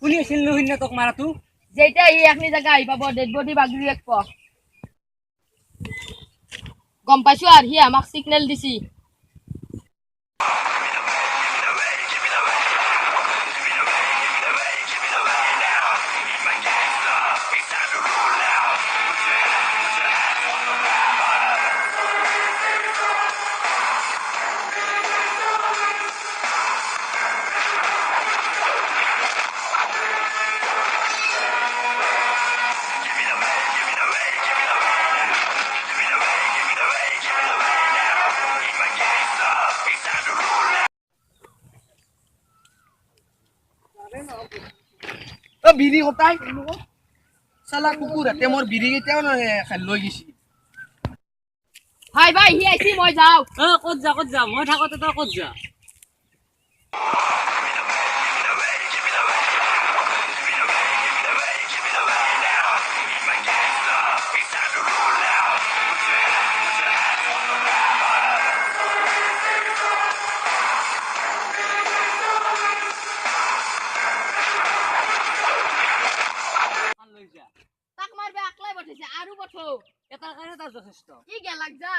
কোনে আছিল নহইন তোক মাৰাটো যেটা ই এখনি জায়গা আই পাবো ডেড বডি বাগরি রাখব গম পাইছো আর হি আমাক সিগন্যাল দিছি ও বিড়ি হতাই সালা কুকুর হাতে মোর বিড়ি কেইটাও লৈ গেছি ভাই ভাই হি আইছি মই যাও ক'ত যা মই থাকোতে তই ক'ত যা তাক মারবে আকলাই বঠেছে আরু বঠো এটাৰ কাৰণে তাৰ যথেষ্ট কি গেলাক যা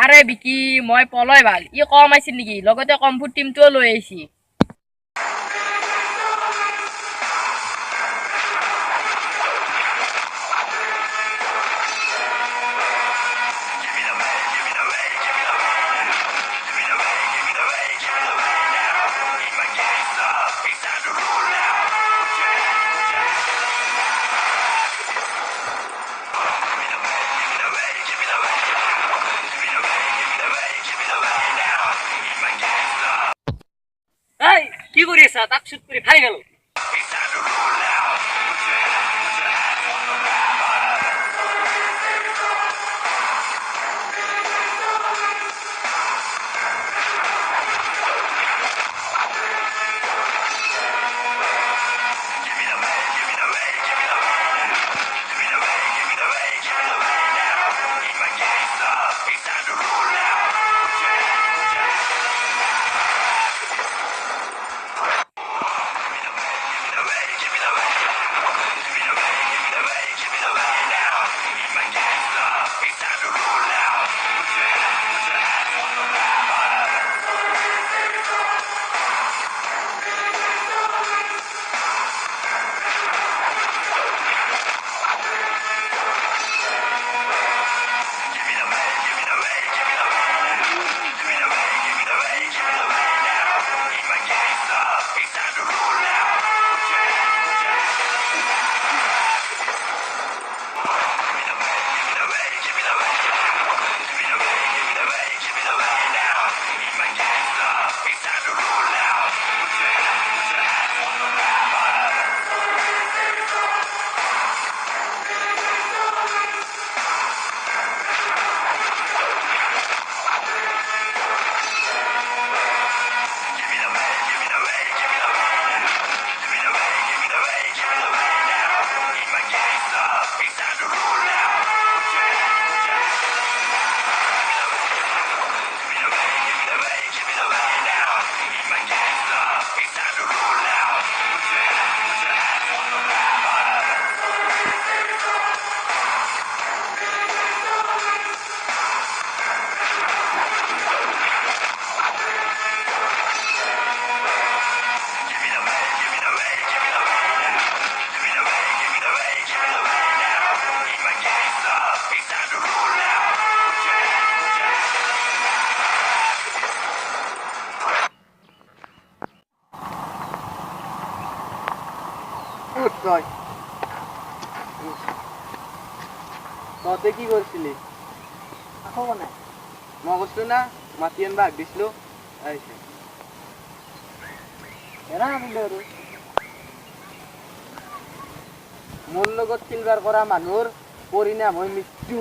আরে বিকি মই পলয় ভাল ই কম আইছিল নেকি লগতে কমফুট টিমটোও লৈ আইছি এই কি কৰি আছা তাক শুট কৰি ভাই গেল উঠ তই তহঁতে কি কৰিছিলি আকৌ বনাই মই কৈছিলো না মাতি আনবা হাক দিছিলো আহিছে এৰা আনিলো আৰু মোৰ লগত চিলভাৰ কৰা মানুহৰ পৰিণাম হয় মৃত্যু